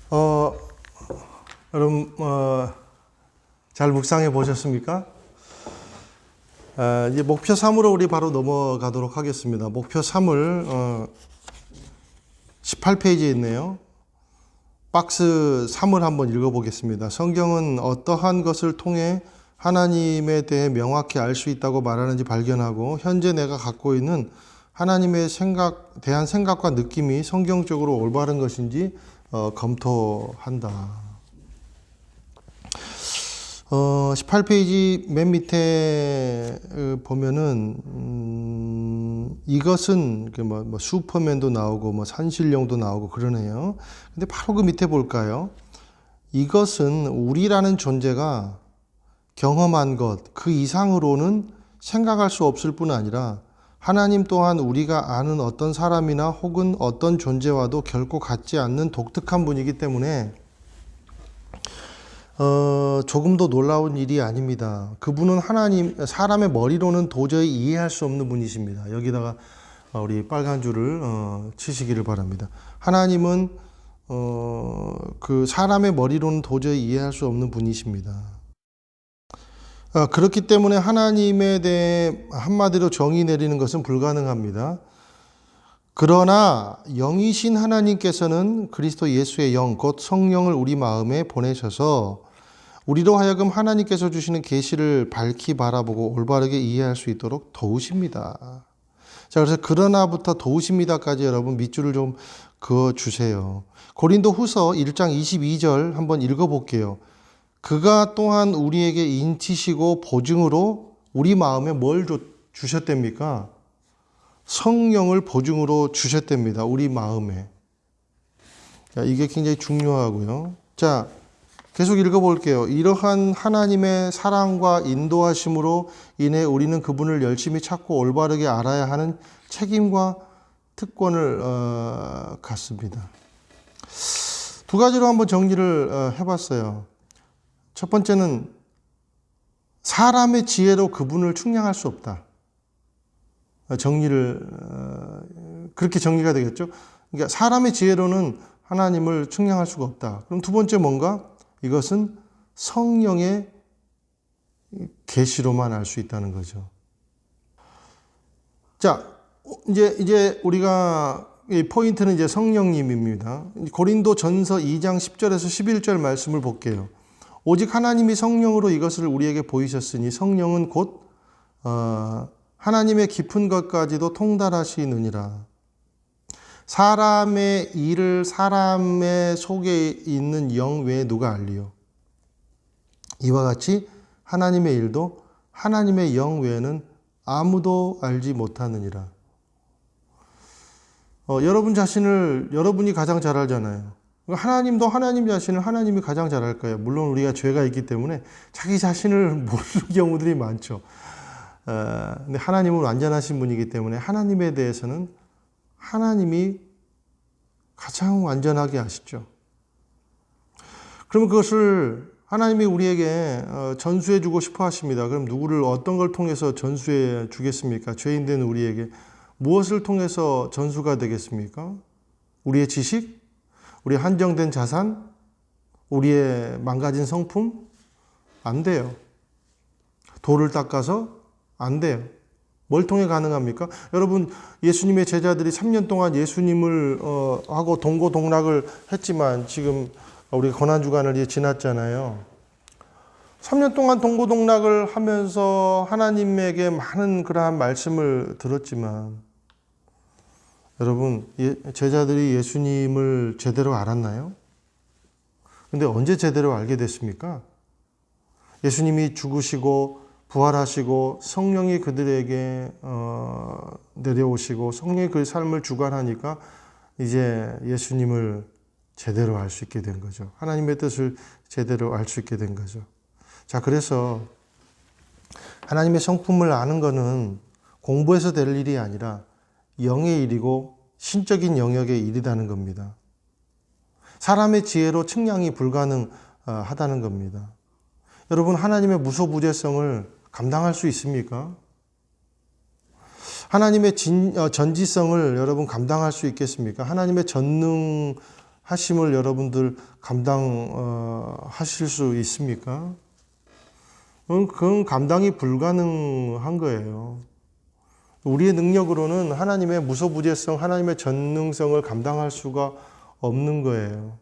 어, 여러분, 잘 묵상해 보셨습니까? 이제 목표 3으로 우리 바로 넘어가도록 하겠습니다. 목표 3을 18페이지에 있네요. 박스 3을 한번 읽어보겠습니다. 성경은 어떠한 것을 통해 하나님에 대해 명확히 알 수 있다고 말하는지 발견하고 현재 내가 갖고 있는 하나님의 대한 생각과 느낌이 성경적으로 올바른 것인지 검토한다. 18페이지 맨 밑에 보면은 이것은 뭐 슈퍼맨도 나오고 뭐 산신령도 나오고 그러네요. 근데 바로 그 밑에 볼까요? 이것은 우리라는 존재가 경험한 것, 그 이상으로는 생각할 수 없을 뿐 아니라 하나님 또한 우리가 아는 어떤 사람이나 혹은 어떤 존재와도 결코 같지 않는 독특한 분이기 때문에 조금도 놀라운 일이 아닙니다. 그분은 사람의 머리로는 도저히 이해할 수 없는 분이십니다. 여기다가 우리 빨간 줄을 치시기를 바랍니다. 하나님은 그 사람의 머리로는 도저히 이해할 수 없는 분이십니다. 그렇기 때문에 하나님에 대해 한마디로 정의 내리는 것은 불가능합니다. 그러나 영이신 하나님께서는 그리스도 예수의 영, 곧 성령을 우리 마음에 보내셔서 우리로 하여금 하나님께서 주시는 계시를 밝히 바라보고 올바르게 이해할 수 있도록 도우십니다. 자, 그래서 그러나부터 도우십니다까지 여러분 밑줄을 좀 그어주세요. 고린도 후서 1장 22절 한번 읽어볼게요. 그가 또한 우리에게 인치시고 보증으로 우리 마음에 뭘 주셨답니까? 성령을 보증으로 주셨답니다. 우리 마음에. 자, 이게 굉장히 중요하고요. 자, 계속 읽어볼게요. 이러한 하나님의 사랑과 인도하심으로 인해 우리는 그분을 열심히 찾고 올바르게 알아야 하는 책임과 특권을 갖습니다. 두 가지로 한번 정리를 해봤어요. 첫 번째는 사람의 지혜로 그분을 측량할 수 없다. 그렇게 정리가 되겠죠. 그러니까 사람의 지혜로는 하나님을 측량할 수가 없다. 그럼 두 번째 뭔가? 이것은 성령의 계시로만 알 수 있다는 거죠. 자, 이제 우리가 포인트는 이제 성령님입니다. 고린도전서 2장 10절에서 11절 말씀을 볼게요. 오직 하나님이 성령으로 이것을 우리에게 보이셨으니 성령은 곧 하나님의 깊은 것까지도 통달하시느니라. 사람의 일을 사람의 속에 있는 영 외에 누가 알리요? 이와 같이 하나님의 일도 하나님의 영 외에는 아무도 알지 못하느니라. 여러분 자신을 여러분이 가장 잘 알잖아요. 하나님도 하나님 자신을 하나님이 가장 잘 알 거예요. 물론 우리가 죄가 있기 때문에 자기 자신을 모르는 경우들이 많죠. 근데 하나님은 완전하신 분이기 때문에 하나님에 대해서는 하나님이 가장 완전하게 아시죠. 그러면 그것을 하나님이 우리에게 전수해 주고 싶어 하십니다. 그럼 누구를 어떤 걸 통해서 전수해 주겠습니까? 죄인된 우리에게 무엇을 통해서 전수가 되겠습니까? 우리의 지식? 우리의 한정된 자산? 우리의 망가진 성품? 안 돼요. 돌을 닦아서? 안 돼요. 뭘 통해 가능합니까? 여러분, 예수님의 제자들이 3년 동안 예수님을 하고 동고동락을 했지만 지금 우리가 고난주간을 지났잖아요. 3년 동안 동고동락을 하면서 하나님에게 많은 그러한 말씀을 들었지만 여러분, 제자들이 예수님을 제대로 알았나요? 근데 언제 제대로 알게 됐습니까? 예수님이 죽으시고 부활하시고 성령이 그들에게 내려오시고 성령이 그 삶을 주관하니까 이제 예수님을 제대로 알 수 있게 된 거죠. 하나님의 뜻을 제대로 알 수 있게 된 거죠. 자, 그래서 하나님의 성품을 아는 것은 공부해서 될 일이 아니라 영의 일이고 신적인 영역의 일이라는 겁니다. 사람의 지혜로 측량이 불가능하다는 겁니다. 여러분, 하나님의 무소부재성을 감당할 수 있습니까? 하나님의 전지성을 여러분 감당할 수 있겠습니까? 하나님의 전능하심을 하심을 여러분들 감당하실 수 있습니까? 그건 감당이 불가능한 거예요. 우리의 능력으로는 하나님의 무소부재성, 하나님의 전능성을 감당할 수가 없는 거예요.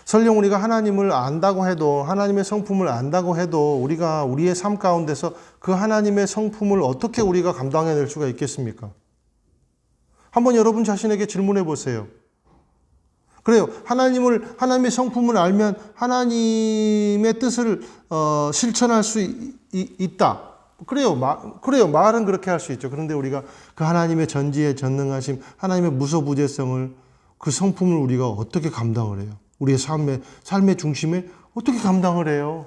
설령 우리가 하나님을 안다고 해도, 하나님의 성품을 안다고 해도 우리가 우리의 삶 가운데서 그 하나님의 성품을 어떻게 우리가 감당해낼 수가 있겠습니까? 한번 여러분 자신에게 질문해 보세요. 그래요. 하나님의 성품을 알면 하나님의 뜻을 실천할 수 있다. 그래요. 말은 그렇게 할 수 있죠. 그런데 우리가 그 하나님의 전지의 전능하심, 하나님의 무소부재성을, 그 성품을 우리가 어떻게 감당을 해요? 우리의 삶의 중심에 어떻게 감당을 해요?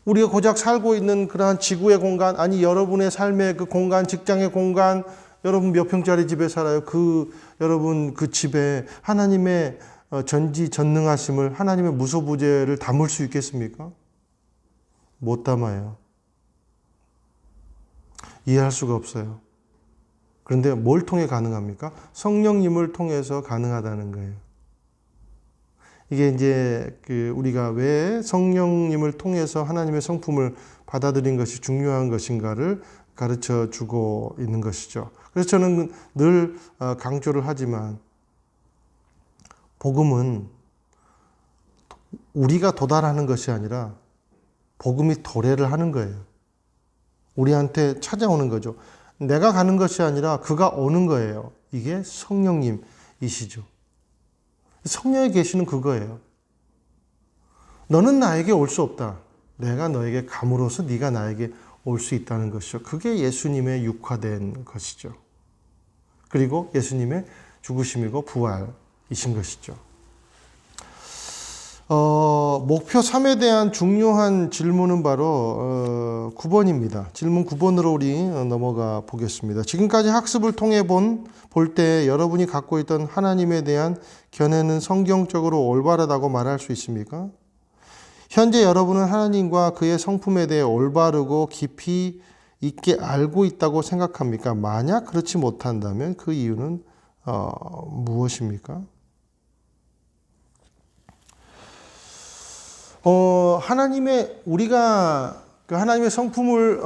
우리가 고작 살고 있는 그러한 지구의 공간, 아니 여러분의 삶의 그 공간, 직장의 공간, 여러분 몇 평짜리 집에 살아요? 여러분 그 집에 하나님의 전지 전능하심을, 하나님의 무소부재를 담을 수 있겠습니까? 못 담아요. 이해할 수가 없어요. 그런데 뭘 통해 가능합니까? 성령님을 통해서 가능하다는 거예요. 이게 이제 우리가 왜 성령님을 통해서 하나님의 성품을 받아들인 것이 중요한 것인가를 가르쳐 주고 있는 것이죠. 그래서 저는 늘 강조를 하지만 복음은 우리가 도달하는 것이 아니라 복음이 도래를 하는 거예요. 우리한테 찾아오는 거죠. 내가 가는 것이 아니라 그가 오는 거예요. 이게 성령님이시죠. 성령에 계시는 그거예요. 너는 나에게 올 수 없다. 내가 너에게 감으로써 네가 나에게 올 수 있다는 것이죠. 그게 예수님의 육화된 것이죠. 그리고 예수님의 죽으심이고 부활이신 것이죠. 목표 3에 대한 중요한 질문은 바로 9번입니다. 질문 9번으로 우리 넘어가 보겠습니다. 지금까지 학습을 통해 볼 때 여러분이 갖고 있던 하나님에 대한 견해는 성경적으로 올바르다고 말할 수 있습니까? 현재 여러분은 하나님과 그의 성품에 대해 올바르고 깊이 있게 알고 있다고 생각합니까? 만약 그렇지 못한다면 그 이유는 무엇입니까? 우리가 그 하나님의 성품을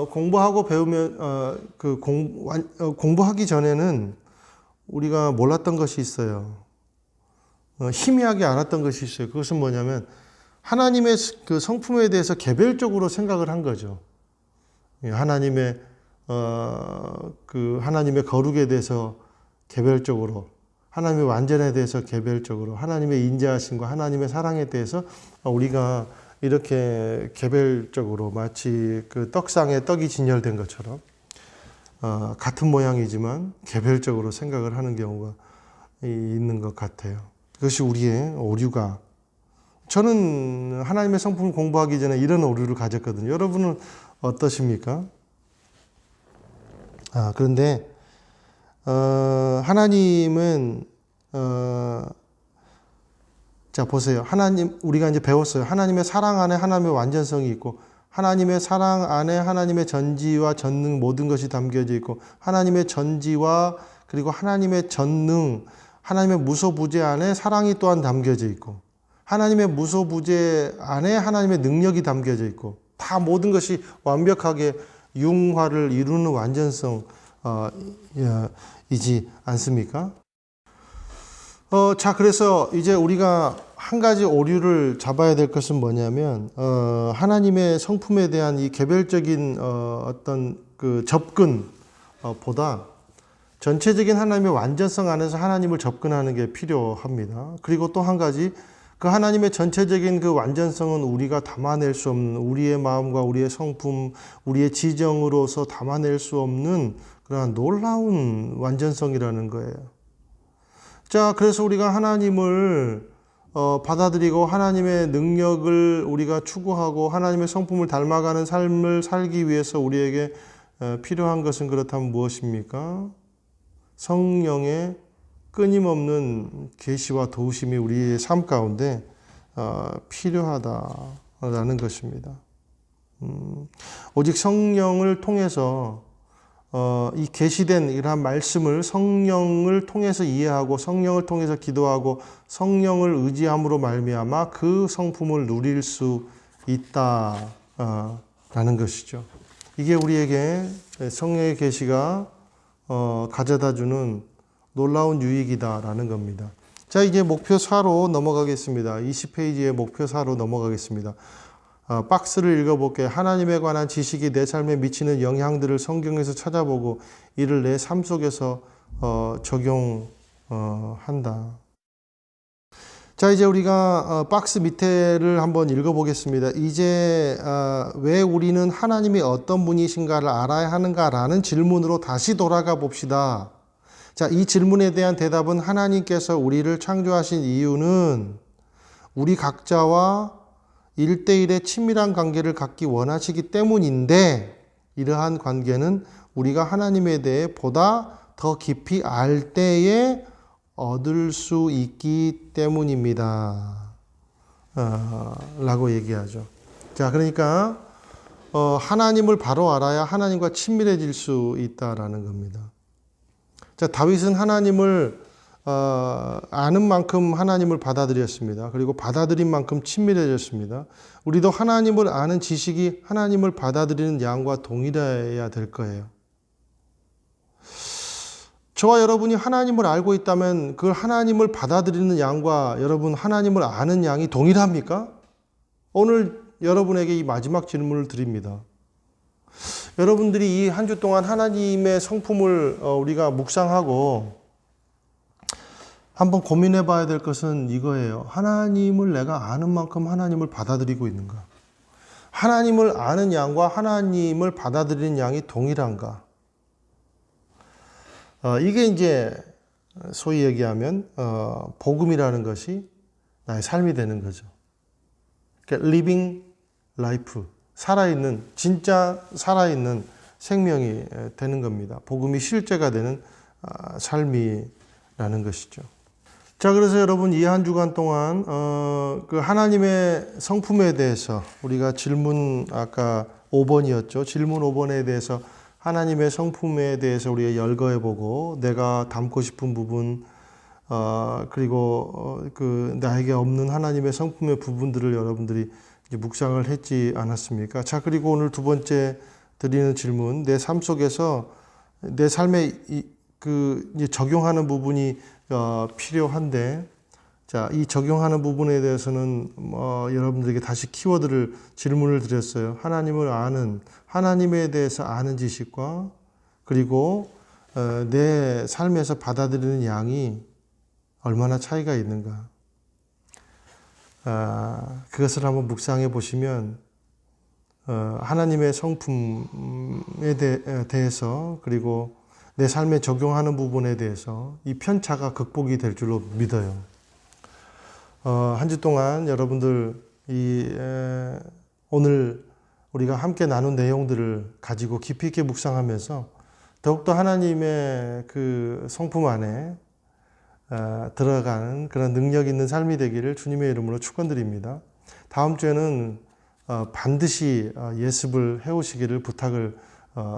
공부하고 배우면 공부하기 전에는 우리가 몰랐던 것이 있어요. 희미하게 알았던 것이 있어요. 그것은 뭐냐면 하나님의 그 성품에 대해서 개별적으로 생각을 한 거죠. 하나님의 거룩에 대해서 개별적으로, 하나님의 완전에 대해서 개별적으로, 하나님의 인자하심과 하나님의 사랑에 대해서 우리가 이렇게 개별적으로 마치 그 떡상에 떡이 진열된 것처럼 같은 모양이지만 개별적으로 생각을 하는 경우가 있는 것 같아요. 그것이 우리의 오류가. 저는 하나님의 성품을 공부하기 전에 이런 오류를 가졌거든요. 여러분은 어떠십니까? 그런데 하나님은 자 보세요. 우리가 이제 배웠어요. 하나님의 사랑 안에 하나님의 완전성이 있고, 하나님의 사랑 안에 하나님의 전지와 전능 모든 것이 담겨져 있고, 하나님의 전지와 그리고 하나님의 전능, 하나님의 무소부재 안에 사랑이 또한 담겨져 있고, 하나님의 무소부재 안에 하나님의 능력이 담겨져 있고, 다 모든 것이 완벽하게 융화를 이루는 완전성 이지 않습니까? 자, 그래서 이제 우리가 한 가지 오류를 잡아야 될 것은 뭐냐면, 하나님의 성품에 대한 이 개별적인 어떤 그 접근보다 전체적인 하나님의 완전성 안에서 하나님을 접근하는 게 필요합니다. 그리고 또 한 가지, 그 하나님의 전체적인 그 완전성은 우리가 담아낼 수 없는, 우리의 마음과 우리의 성품, 우리의 지정으로서 담아낼 수 없는 그러한 놀라운 완전성이라는 거예요. 자, 그래서 우리가 하나님을 받아들이고 하나님의 능력을 우리가 추구하고 하나님의 성품을 닮아가는 삶을 살기 위해서 우리에게 필요한 것은 그렇다면 무엇입니까? 성령의 끊임없는 계시와 도우심이 우리의 삶 가운데 필요하다라는 것입니다. 오직 성령을 통해서 이 계시된 이러한 말씀을 성령을 통해서 이해하고 성령을 통해서 기도하고 성령을 의지함으로 말미암아 그 성품을 누릴 수 있다라는 것이죠. 이게 우리에게 성령의 계시가 가져다주는 놀라운 유익이다라는 겁니다. 자, 이제 목표 4로 넘어가겠습니다. 20페이지의 목표 4로 넘어가겠습니다. 박스를 읽어볼게요. 하나님에 관한 지식이 내 삶에 미치는 영향들을 성경에서 찾아보고 이를 내 삶 속에서 적용한다. 자, 이제 우리가 박스 밑에를 한번 읽어보겠습니다. 이제 왜 우리는 하나님이 어떤 분이신가를 알아야 하는가라는 질문으로 다시 돌아가 봅시다. 자, 이 질문에 대한 대답은 하나님께서 우리를 창조하신 이유는 우리 각자와 1대1의 친밀한 관계를 갖기 원하시기 때문인데 이러한 관계는 우리가 하나님에 대해 보다 더 깊이 알 때에 얻을 수 있기 때문입니다. 라고 얘기하죠. 자, 그러니까 하나님을 바로 알아야 하나님과 친밀해질 수 있다라는 겁니다. 자, 다윗은 하나님을 아는 만큼 하나님을 받아들였습니다. 그리고 받아들인 만큼 친밀해졌습니다. 우리도 하나님을 아는 지식이 하나님을 받아들이는 양과 동일해야 될 거예요. 저와 여러분이 하나님을 알고 있다면 그 하나님을 받아들이는 양과 여러분 하나님을 아는 양이 동일합니까? 오늘 여러분에게 이 마지막 질문을 드립니다. 여러분들이 이 한 주 동안 하나님의 성품을 우리가 묵상하고 한번 고민해 봐야 될 것은 이거예요. 하나님을 내가 아는 만큼 하나님을 받아들이고 있는가? 하나님을 아는 양과 하나님을 받아들이는 양이 동일한가? 이게 이제 소위 얘기하면 복음이라는 것이 나의 삶이 되는 거죠. 그러니까 living life, 살아있는, 진짜 살아있는 생명이 되는 겁니다. 복음이 실제가 되는 삶이라는 것이죠. 자, 그래서 여러분 이 한 주간 동안 그 하나님의 성품에 대해서 우리가 질문 아까 5번이었죠. 질문 5번에 대해서 하나님의 성품에 대해서 우리가 열거해보고 내가 담고 싶은 부분 그리고 그 나에게 없는 하나님의 성품의 부분들을 여러분들이 이제 묵상을 했지 않았습니까? 자, 그리고 오늘 두 번째 드리는 질문, 내 삶 속에서 내 삶에 이제 적용하는 부분이 필요한데, 자, 이 적용하는 부분에 대해서는 여러분들에게 다시 키워드를 질문을 드렸어요. 하나님을 아는, 하나님에 대해서 아는 지식과 그리고 내 삶에서 받아들이는 양이 얼마나 차이가 있는가. 그것을 한번 묵상해 보시면 하나님의 성품에 대해서 그리고 내 삶에 적용하는 부분에 대해서 이 편차가 극복이 될 줄로 믿어요. 한 주 동안 여러분들 오늘 우리가 함께 나눈 내용들을 가지고 깊이 있게 묵상하면서 더욱더 하나님의 그 성품 안에 들어가는 그런 능력 있는 삶이 되기를 주님의 이름으로 축원드립니다. 다음 주에는 반드시 예습을 해오시기를 부탁을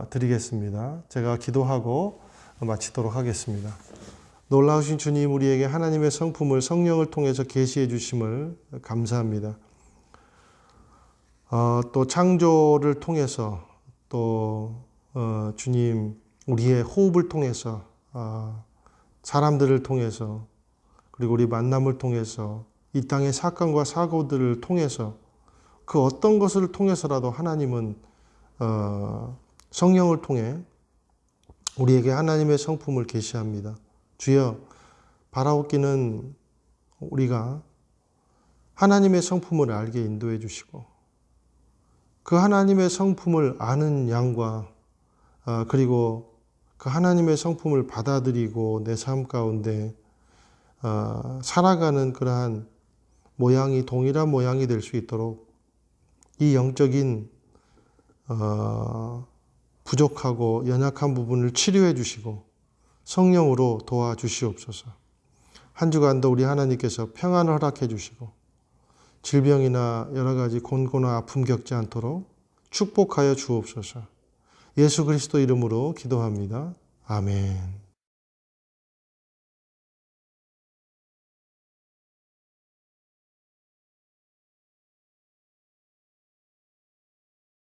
드리겠습니다. 제가 기도하고 마치도록 하겠습니다. 놀라우신 주님, 우리에게 하나님의 성품을 성령을 통해서 계시해 주심을 감사합니다. 또 창조를 통해서 또 주님 우리의 호흡을 통해서 사람들을 통해서 그리고 우리 만남을 통해서 이 땅의 사건과 사고들을 통해서 그 어떤 것을 통해서라도 하나님은 성령을 통해 우리에게 하나님의 성품을 계시합니다. 주여, 바라옵기는 우리가 하나님의 성품을 알게 인도해 주시고 그 하나님의 성품을 아는 양과 그리고 그 하나님의 성품을 받아들이고 내 삶 가운데 살아가는 그러한 모양이 동일한 모양이 될 수 있도록 이 영적인 부족하고 연약한 부분을 치료해 주시고 성령으로 도와주시옵소서. 한 주간도 우리 하나님께서 평안을 허락해 주시고 질병이나 여러 가지 곤고나 아픔 겪지 않도록 축복하여 주옵소서. 예수 그리스도 이름으로 기도합니다. 아멘.